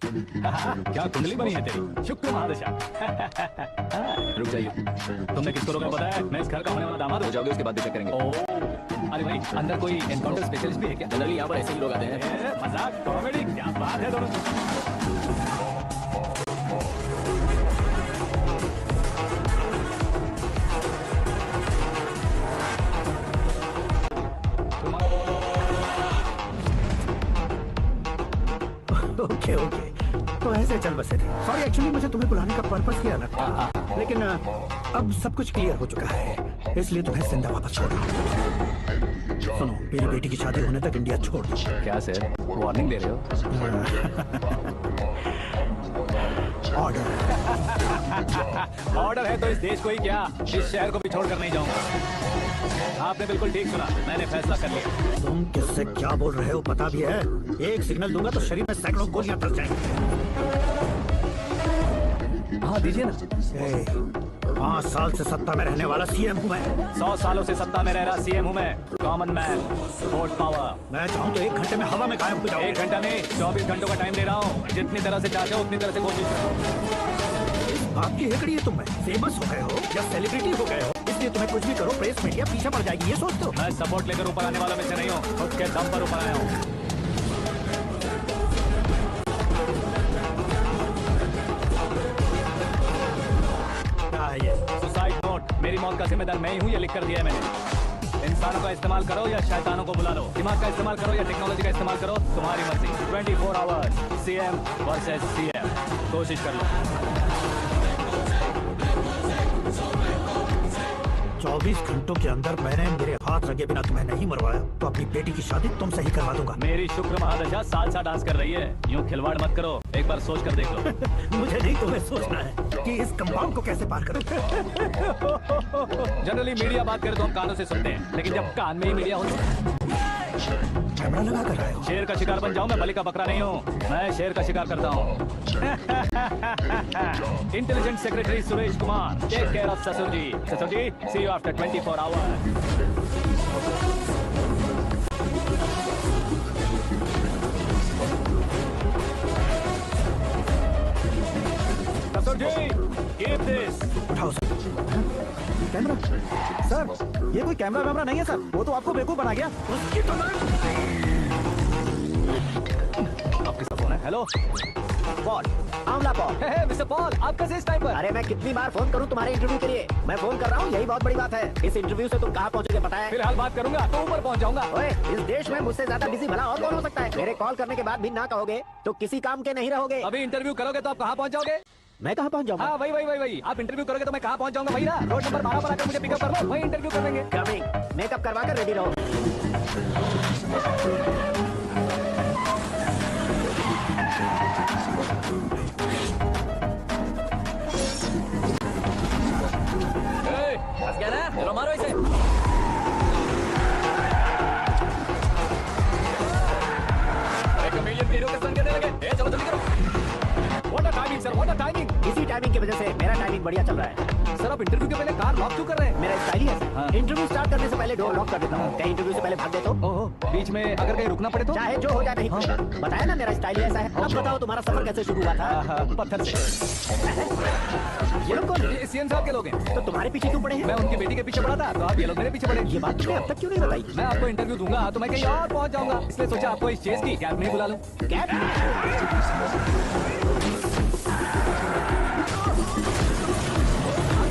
क्या कुंडली बनी है तेरी, शुक्र महादशा। रुक जाइए, तुमने किसको रोका पता है? मैं इस घर का होने वाला दामाद हो हूँ। जाओगे उसके बाद भी चेक करेंगे। अरे भाई, अंदर कोई एनकाउंटर स्पेशलिस्ट भी है क्या? जनरली यहाँ पर ऐसे ही लोग आते हैं। मजाक कॉमेडी क्या बात है दोनों। ओके ओके, तो ऐसे चल बसे थे। सॉरी, एक्चुअली मुझे तुम्हें बुलाने का पर्पस ही अलग था, लेकिन अब सब कुछ क्लियर हो चुका है, इसलिए तुम्हें जिंदा वापस छोड़ रहा हूँ। सुनो, मेरी बेटी की शादी होने तक इंडिया छोड़ दो। क्या सर, वार्निंग दे रहे हो? ऑर्डर। ऑर्डर है तो इस देश को ही क्या, इस शहर को भी छोड़कर नहीं जाऊंगा। आपने बिल्कुल ठीक सुना, मैंने फैसला कर लिया। तुम किससे क्या बोल रहे हो पता भी है? एक सिग्नल दूंगा तो शरीर में सैकड़ों गोलियां चल जाएंगी। हाँ दीजिए ना। 5 साल से सत्ता में रहने वाला सीएम हूँ मैं। 100 सालों से सत्ता में रह रहा सीएम हूँ मैं। Common man, vote power. मैं चाहूँ तो 1 घंटे में हवा में गायब हो जाऊँ। 1 घंटा नहीं, 24 घंटों का टाइम दे रहा हूँ। जितनी तरह से चाहते हो उतनी तरह से कोशिश करो। आपकी हेकड़ी है, तुम में फेमस हो गए हो या सेलिब्रिटी हो गए हो, इसलिए तुम्हें कुछ भी करो प्रेस मीडिया पीछे पड़ जाएगी, ये सोचते हो? मैं सपोर्ट लेकर ऊपर आने वालों में से नहीं हूँ, खुद के दम पर ऊपर आया हूँ। सुसाइड नोट, मेरी मौत का जिम्मेदार मैं ही हूँ, ये लिख कर दिया है मैंने। इंसानों का इस्तेमाल करो या शैतानों को बुला लो, दिमाग का इस्तेमाल करो या टेक्नोलॉजी का इस्तेमाल करो, तुम्हारी मर्जी। 24 आवर्स सीएम वर्सेस सीएम, कोशिश कर लो। 24 घंटों के अंदर मैंने मेरे हाथ रगे बिना तुम्हें नहीं मरवाया तो अपनी बेटी की शादी तुमसे ही करवा दूंगा। मेरी शुक्र महादशा सालसा डांस कर रही है, यूं खिलवाड़ मत करो, एक बार सोच कर देख लो। मुझे नहीं, तुम्हें सोचना है कि इस कंपाउंड को कैसे पार करूं। जनरली मीडिया बात करे तो हम कानों से सुनते हैं, लेकिन जब कान में ही मीडिया हो कैमरा लगा कर रहे हो। शेर का शिकार बन जाऊं, मैं बलि का बकरा नहीं हूँ, मैं शेर का शिकार करता हूँ। Intelligent secretary Suresh Kumar, take care of ससुर जी। ससुर जी, सी यू आफ्टर 24 आवर्स। ससुर जी, कीप दिस। उठाओ सर। कैमरा सर, ये कोई कैमरा वैमरा नहीं है सर, वो तो आपको बेवकूफ बना गया। उसकी तो आपके सब फोन है। Hello Paul, Amla Paul. Mister Paul, आप कैसे इस टाइम पर? अरे मैं कितनी बार फोन करूं तुम्हारे इंटरव्यू के लिए? मैं फोन कर रहा हूं, यही बहुत बड़ी बात है। इस इंटरव्यू से तुम कहां पहुंचोगे पता है? फिलहाल बात करूंगा तो ऊपर पहुंच जाऊंगा। ओए, इस देश में मुझसे ज्यादा बिजी भला और कौन हो सकता है? मेरे कॉल करने के बाद भी ना कहोगे तो किसी काम के नहीं रहोगे। अभी इंटरव्यू करोगे तो आप कहाँ पहुंच जाओगे? मैं कहां पहुंच जाऊंगा? हाँ वही। आप इंटरव्यू करोगे तो मैं कहाँ पहुंच जाऊंगा? वही ना, रोड नंबर 12 पर आकर मुझे पिकअप कर लो, वही इंटरव्यू कर लेंगे। कमिंग, मेकअप करवा कर रेडी रहो। फंस गया ना, चलो मारो इसे। कमेडियन हीरो के संग देने लगे। चलो जल्दी करो। What a timing sir, what a timing. इसी टाइमिंग की वजह से मेरा टाइमिंग बढ़िया चल रहा है। सर आप इंटरव्यू के पहले कार लॉक क्यों कर रहे हैं? मेरा स्टाइल ही है हाँ। सर। इंटरव्यू स्टार्ट करने से पहले डोर लॉक कर देता हूँ। कहीं इंटरव्यू से पहले भाग दे तो? ओहो, बीच में अगर कहीं रुकना पड़े तो? चाहे जो हो जाए नहीं पूछेगा। बताया ना मेरा स्टाइल ही ऐसा है। अब बताओ तुम्हारा सफर कैसे शुरू हुआ था? पत्थर से। ये लोग कौन? ये सीएम साहब के लोग हैं। तो तुम्हारे पीछे क्यों पड़े हैं? मैं उनकी बेटी के पीछे पड़ा था, तो आप ये लोग मेरे पीछे पड़े। ये बात तुमने अब तक क्यों नहीं बताई? मैं आपको इंटरव्यू दूंगा तो मैं कहीं और पहुंच जाऊंगा, इसलिए सोचा आपको इस चेस की कैब में ही बुला लूं। कैब?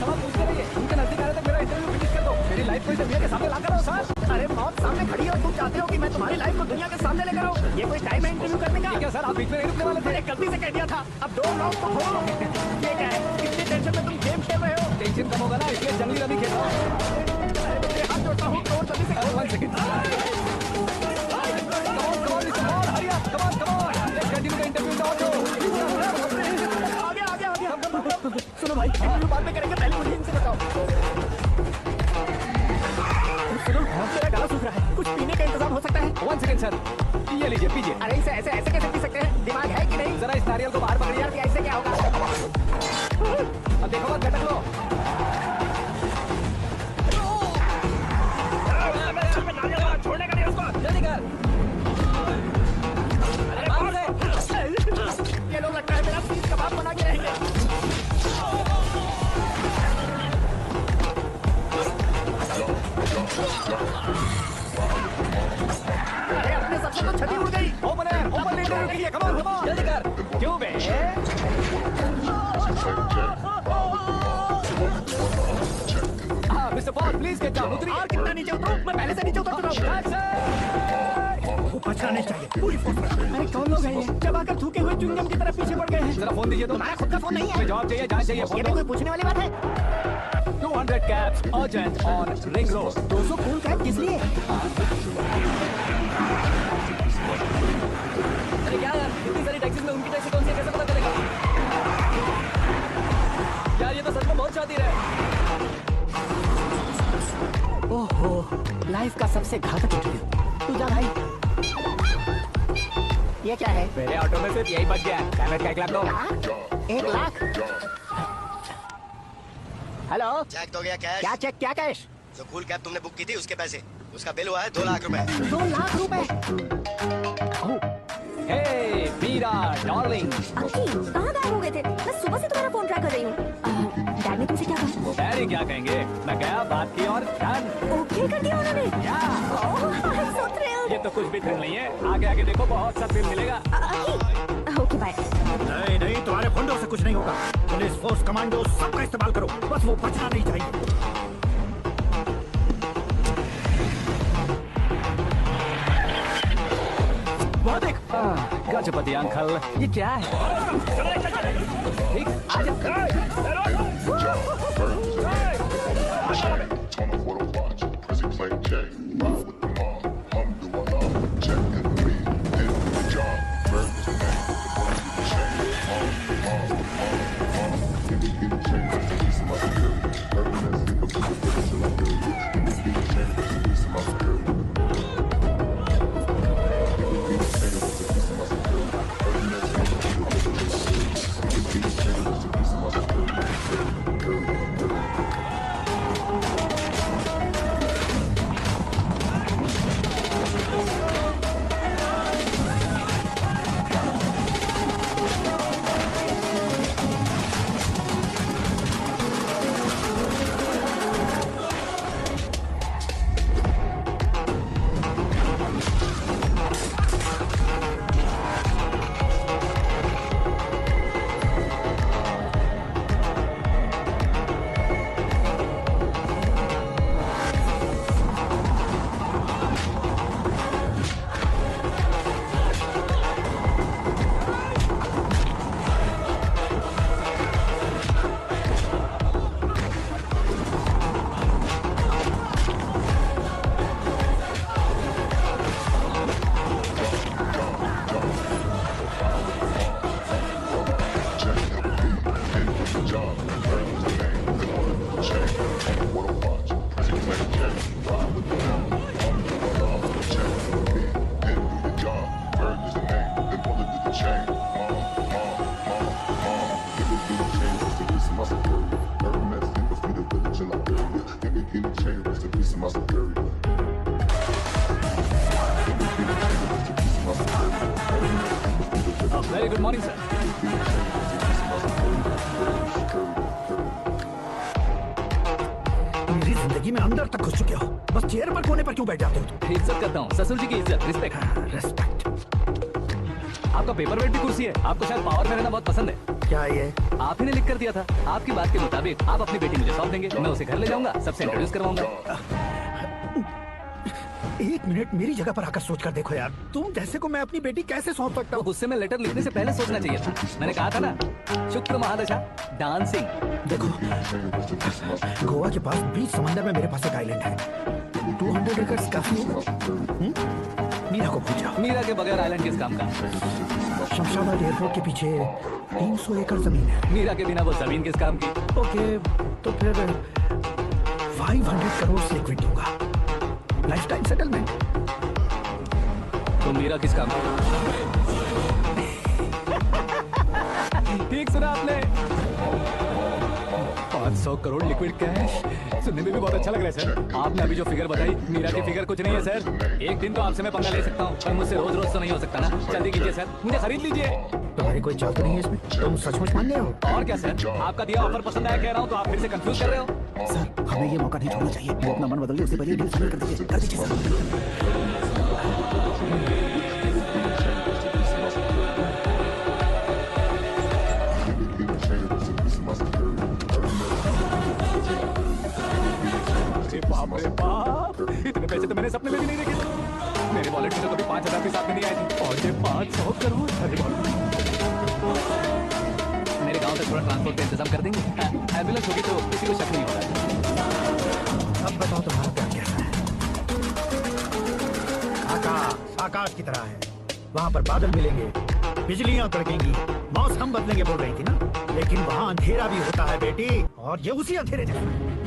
सवाल पूछते रहिए, उनके नजदीक आने तक मेरा इंटरव्यू फिनिश कर दो। मेरी लाइफ को इस दुनिया के सामने ला कर सर। अरे मौत सामने खड़ी है और तुम चाहते हो कि मैं तुम्हारी लाइफ को दुनिया के सामने लेकर आऊं? ये कोई टाइम है इंटरव्यू करने का? क्या सर आप बीच में नहीं रुकने वाले थे? मैंने गलती से कह दिया था। अब डोर लॉक तो खोलो। ये क्या है? कितनी टेंशन में तुम गेम खेल रहे हो? टेंशन कम होगा ना, इसलिए जंगली रमी खेल रहा हूं। अरे हाथ जोड़ता हूँ, डोर जल्दी से खोलो। 1 second. Come on, Mr. Paul, hurry up. Come on. Let's continue the interview in the auto. आगे। सुनो भाई, इंटरव्यू बाद में करेंगे, पहले मुझे इनसे बताओ। सुनो, मेरा गला सूख रहा है, कुछ पीने का इंतजाम हो सकता है? 1 सेकंड सर, ये लीजिए पीजिए। अरे इसे ऐसे कैसे पी सकते हैं? दिमाग है कि नहीं? जरा इस नारियल को बाहर पकड़िए। यार ऐसे क्या होगा? अब देखो मत झटक लो। छोड़ने का नहीं उसको। जल्दी कर। ये लो लिए कम ऑन जल्दी कर। क्यों बे mister Paul please get down उतरिए और कितना नीचे उतरो, मैं पहले से नीचे उतर चुका हूँ। वो बचना नहीं चाहिए, पूरी फोर्स रखो। अरे कौन लोग हैं ये? जब आकर थूके हुए च्युइंगम की तरफ पीछे पड़ गए हैं। जरा फोन दीजिए तो तुम्हारा खुद का फोन नहीं है? जवाब चाहिए जहाँ चाहिए ये फोन भी कोई पूछने वाली बात है? 200 cabs urgent on ring road 200 cool cab किस लिए? अरे क्या यार, इतनी सारी टैक्सी में उनकी टैक्सी कौन सी है, कैसे पता चलेगा? यार ये तो सच में बहुत शातिर है। ओहो, लाइफ का सबसे घातक इंटरव्यू। तू जा भाई। ये क्या है? मेरे ऑटो में सिर्फ यही बच गया है। कैमरे का 1 लाख दो। 1 लाख? हेलो, चेक तो गया कैश। क्या चेक क्या कैश? जो कूल कैब तुमने बुक की थी उसके पैसे, उसका बिल हुआ है 2 लाख रुपए। 2 लाख रुपए? हे मीरा डार्लिंग अंकी कहाँ गायब हो गए थे? मैं सुबह से तुम्हारा फोन ट्राई कर रही हूँ। डैड ने तुमसे क्या कहा? डैडी क्या कहेंगे, मैं गया बात की और डन। ओके कर दिया उन्होंने? या ओह, I'm so thrilled। ये तो कुछ भी थ्रिल नहीं है, आगे आगे देखो बहुत सा थ्रिल मिलेगा। अंकी ओके बाय। नहीं नहीं, तुम्हारे फंडों से कुछ नहीं होगा। पुलिस फोर्स, कमांडो सबका इस्तेमाल करो, बस वो बचना नहीं चाहिए। वो देख, गजपति अंकल ये क्या है? ठीक आजा। Very good morning sir. मेरी जिंदगी में अंदर तक घुस चुके हो, बस चेयर पर कोने पर क्यों बैठ जाते हो तुम? इज्जत करता हूँ, ससुर जी की इज्जत, रिस्पेक्ट। रेस्पेक्ट। आपका पेपर वेट भी कुर्सी है, आपको शायद पावर में रहना बहुत पसंद है। क्या ये? आप ही ने लिख कर दिया था, आपकी बात के मुताबिक आप अपनी बेटी मुझे सौंप देंगे, मैं उसे घर ले जाऊंगा, सबसे इंट्रोड्यूस करवाऊंगा। 1 मिनट मेरी जगह पर आकर सोच कर देखो यार, तुम जैसे को मैं अपनी बेटी कैसे सौंप सकता तो हूँ? उससे मैं लेटर लिखने से पहले सोचना चाहिए था। मैंने कहा था ना, शुक्र महादशा डांसिंग। देखो, गोवा के पास बीच समंदर में मेरे पास एक आइलैंड है, 200 एकड़ काफी होगा। मीरा को भूल जाओ। मीरा के बगैर आइलैंड किस काम का? शमशाबाद एयरपोर्ट के पीछे 300 एकड़ जमीन है। मीरा के बिना वो जमीन किस काम की? ओके, तो फिर 500 करोड़ लिक्विड दूंगा, लाइफ टाइम सेटलमेंट। तो मीरा किस काम की? ठीक सुना आपने, 500 करोड़ लिक्विड कैश, सुनने में भी बहुत अच्छा लग रहा है सर। आपने अभी जो फिगर बताई, मीरा की फिगर कुछ नहीं है सर। एक दिन तो आपसे मैं पंगा ले सकता हूँ, पर मुझसे रोज रोज तो नहीं हो सकता ना। जल्दी कीजिए सर, मुझे खरीद लीजिए। तुम्हारी कोई चाल तो नहीं है इसमें? तुम सचमुच मान गए हो? और क्या सर, आपका दिया ऑफर पसंद आया कह रहा हूँ, तो आप फिर से कंफ्यूज कर रहे हो। सर, हमें ये मौका नहीं छोड़ना चाहिए। वो अपना मन बदल ले, उससे पहले डील फाइनल कर दीजिए। कर दीजिए सर। वॉलेट में तो कभी 5,000 भी साथ में नहीं आए थे और ये 500 करोड़। अरे बाप रे। मेरे गांव तक थोड़ा ट्रांसपोर्ट का इंतजाम कर देंगे? एम्बुलेंस होगी तो किसी को शक नहीं होगा। अब बताओ तुम्हारा प्यार कैसा है? आकाश की तरह है, वहाँ पर बादल मिलेंगे, बिजलियां कड़केंगी, मौसम बदलेंगे बोल रही थी ना, लेकिन वहाँ अंधेरा भी होता है बेटी, और ये उसी अंधेरे जैसा है।